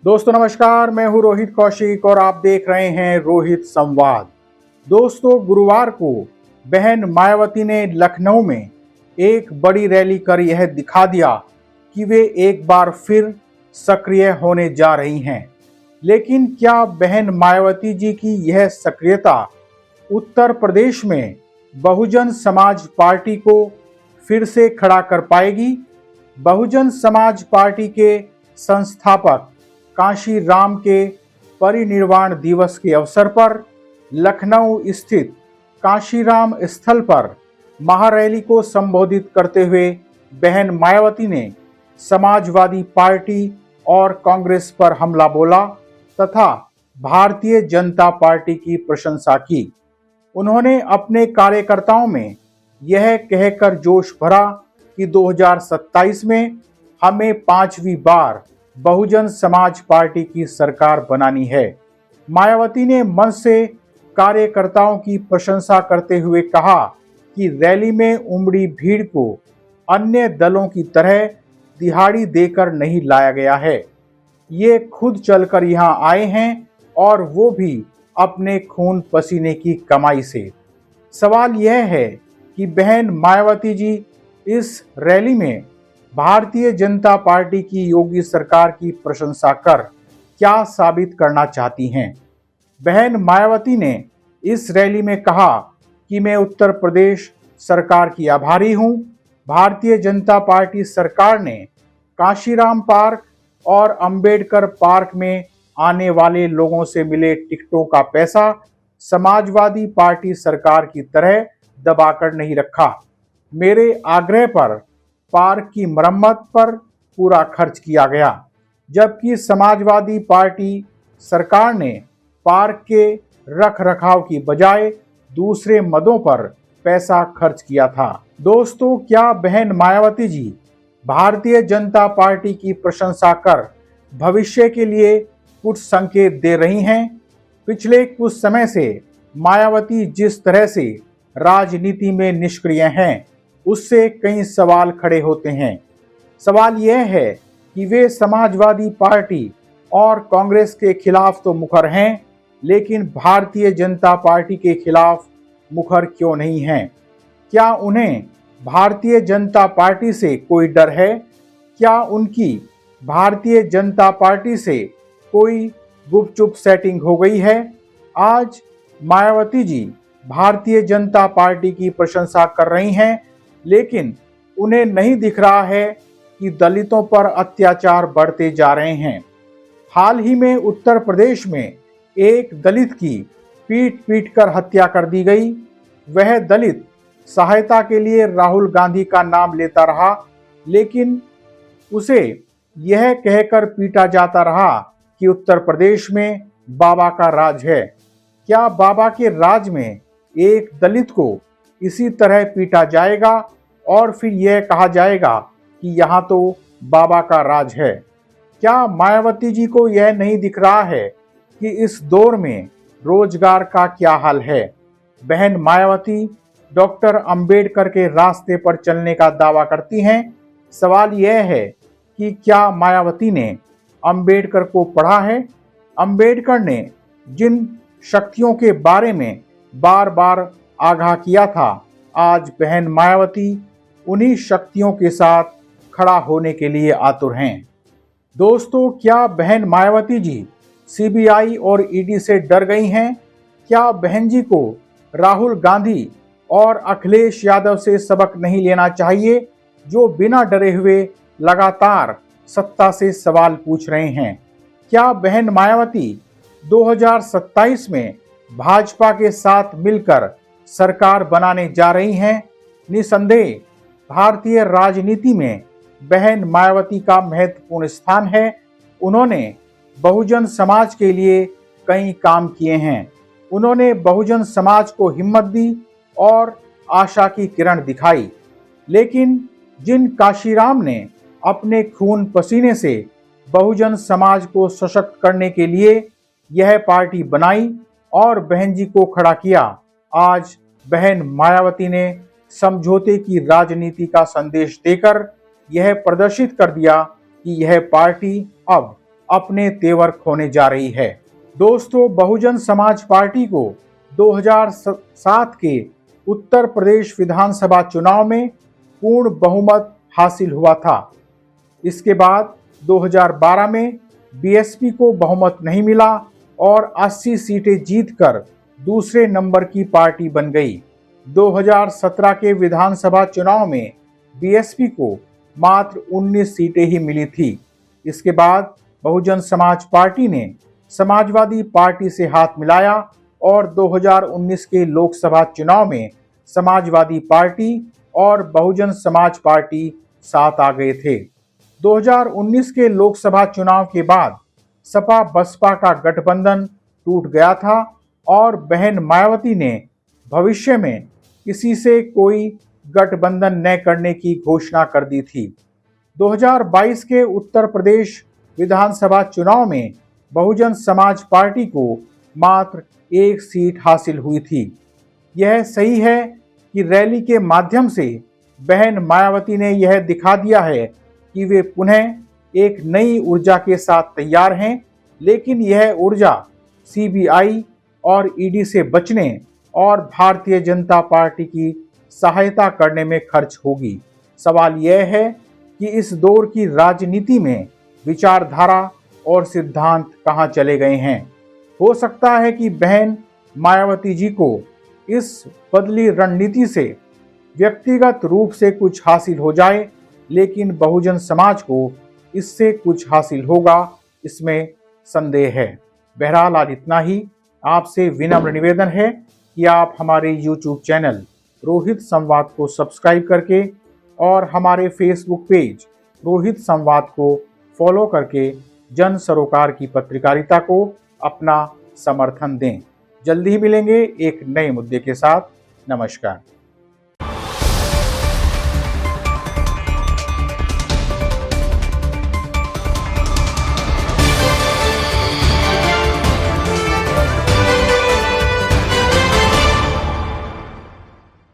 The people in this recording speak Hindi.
दोस्तों नमस्कार, मैं हूं रोहित कौशिक और आप देख रहे हैं रोहित संवाद। दोस्तों, गुरुवार को बहन मायावती ने लखनऊ में एक बड़ी रैली कर यह दिखा दिया कि वे एक बार फिर सक्रिय होने जा रही हैं। लेकिन क्या बहन मायावती जी की यह सक्रियता उत्तर प्रदेश में बहुजन समाज पार्टी को फिर से खड़ा कर पाएगी? बहुजन समाज पार्टी के संस्थापक कांशी राम के परिनिर्वाण दिवस के अवसर पर लखनऊ स्थित कांशीराम स्थल पर महारैली को संबोधित करते हुए बहन मायावती ने समाजवादी पार्टी और कांग्रेस पर हमला बोला तथा भारतीय जनता पार्टी की प्रशंसा की। उन्होंने अपने कार्यकर्ताओं में यह कहकर जोश भरा कि 2027 में हमें 5वीं बार बहुजन समाज पार्टी की सरकार बनानी है। मायावती ने मंच से कार्यकर्ताओं की प्रशंसा करते हुए कहा कि रैली में उमड़ी भीड़ को अन्य दलों की तरह दिहाड़ी देकर नहीं लाया गया है। ये खुद चलकर यहाँ आए हैं और वो भी अपने खून पसीने की कमाई से। सवाल यह है कि बहन मायावती जी इस रैली में भारतीय जनता पार्टी की योगी सरकार की प्रशंसा कर क्या साबित करना चाहती हैं? बहन मायावती ने इस रैली में कहा कि मैं उत्तर प्रदेश सरकार की आभारी हूं। भारतीय जनता पार्टी सरकार ने कांशीराम पार्क और अंबेडकर पार्क में आने वाले लोगों से मिले टिकटों का पैसा समाजवादी पार्टी सरकार की तरह दबाकर नहीं रखा। मेरे आग्रह पर पार्क की मरम्मत पर पूरा खर्च किया गया, जबकि समाजवादी पार्टी सरकार ने पार्क के रख रखाव की बजाय दूसरे मदों पर पैसा खर्च किया था। दोस्तों, क्या बहन मायावती जी भारतीय जनता पार्टी की प्रशंसा कर भविष्य के लिए कुछ संकेत दे रही हैं? पिछले कुछ समय से मायावती जिस तरह से राजनीति में निष्क्रिय हैं, उससे कई सवाल खड़े होते हैं। सवाल यह है कि वे समाजवादी पार्टी और कांग्रेस के खिलाफ तो मुखर हैं, लेकिन भारतीय जनता पार्टी के खिलाफ मुखर क्यों नहीं हैं? क्या उन्हें भारतीय जनता पार्टी से कोई डर है? क्या उनकी भारतीय जनता पार्टी से कोई गुपचुप सेटिंग हो गई है? आज मायावती जी भारतीय जनता पार्टी की प्रशंसा कर रही हैं, लेकिन उन्हें नहीं दिख रहा है कि दलितों पर अत्याचार बढ़ते जा रहे हैं। हाल ही में उत्तर प्रदेश में एक दलित की पीट पीट कर हत्या कर दी गई। वह दलित सहायता के लिए राहुल गांधी का नाम लेता रहा, लेकिन उसे यह कहकर पीटा जाता रहा कि उत्तर प्रदेश में बाबा का राज है। क्या बाबा के राज में एक दलित को इसी तरह पीटा जाएगा और फिर यह कहा जाएगा कि यहाँ तो बाबा का राज है? क्या मायावती जी को यह नहीं दिख रहा है कि इस दौर में रोजगार का क्या हाल है? बहन मायावती डॉक्टर अंबेडकर के रास्ते पर चलने का दावा करती हैं। सवाल यह है कि क्या मायावती ने अंबेडकर को पढ़ा है? अंबेडकर ने जिन शक्तियों के बारे में बार बार आगाह किया था, आज बहन मायावती उन्हीं शक्तियों के साथ खड़ा होने के लिए आतुर हैं। दोस्तों, क्या बहन मायावती जी सीबीआई और ईडी से डर गई हैं? क्या बहन जी को राहुल गांधी और अखिलेश यादव से सबक नहीं लेना चाहिए, जो बिना डरे हुए लगातार सत्ता से सवाल पूछ रहे हैं? क्या बहन मायावती 2027 में भाजपा के साथ मिलकर सरकार बनाने जा रही हैं? निसंदेह भारतीय राजनीति में बहन मायावती का महत्वपूर्ण स्थान है। उन्होंने बहुजन समाज के लिए कई काम किए हैं। उन्होंने बहुजन समाज को हिम्मत दी और आशा की किरण दिखाई। लेकिन जिन कांशीराम ने अपने खून पसीने से बहुजन समाज को सशक्त करने के लिए यह पार्टी बनाई और बहन जी को खड़ा किया, आज बहन मायावती ने समझौते की राजनीति का संदेश देकर यह प्रदर्शित कर दिया कि यह पार्टी अब अपने तेवर खोने जा रही है। दोस्तों, बहुजन समाज पार्टी को 2007 के उत्तर प्रदेश विधानसभा चुनाव में पूर्ण बहुमत हासिल हुआ था। इसके बाद 2012 में बीएसपी को बहुमत नहीं मिला और 80 सीटें जीतकर दूसरे नंबर की पार्टी बन गई। 2017 के विधानसभा चुनाव में बीएसपी को मात्र 19 सीटें ही मिली थी। इसके बाद बहुजन समाज पार्टी ने समाजवादी पार्टी से हाथ मिलाया और 2019 के लोकसभा चुनाव में समाजवादी पार्टी और बहुजन समाज पार्टी साथ आ गए थे। 2019 के लोकसभा चुनाव के बाद सपा बसपा का गठबंधन टूट गया था और बहन मायावती ने भविष्य में किसी से कोई गठबंधन न करने की घोषणा कर दी थी। 2022 के उत्तर प्रदेश विधानसभा चुनाव में बहुजन समाज पार्टी को मात्र 1 सीट हासिल हुई थी। यह सही है कि रैली के माध्यम से बहन मायावती ने यह दिखा दिया है कि वे पुनः एक नई ऊर्जा के साथ तैयार हैं, लेकिन यह ऊर्जा सीबीआई और ईडी से बचने और भारतीय जनता पार्टी की सहायता करने में खर्च होगी। सवाल यह है कि इस दौर की राजनीति में विचारधारा और सिद्धांत कहां चले गए हैं। हो सकता है कि बहन मायावती जी को इस बदली रणनीति से व्यक्तिगत रूप से कुछ हासिल हो जाए, लेकिन बहुजन समाज को इससे कुछ हासिल होगा, इसमें संदेह है। बहरहाल आज इतना ही। आपसे विनम्र निवेदन है कि आप हमारे YouTube चैनल रोहित संवाद को सब्सक्राइब करके और हमारे फेसबुक पेज रोहित संवाद को फॉलो करके जन सरोकार की पत्रकारिता को अपना समर्थन दें। जल्दी ही मिलेंगे एक नए मुद्दे के साथ। नमस्कार।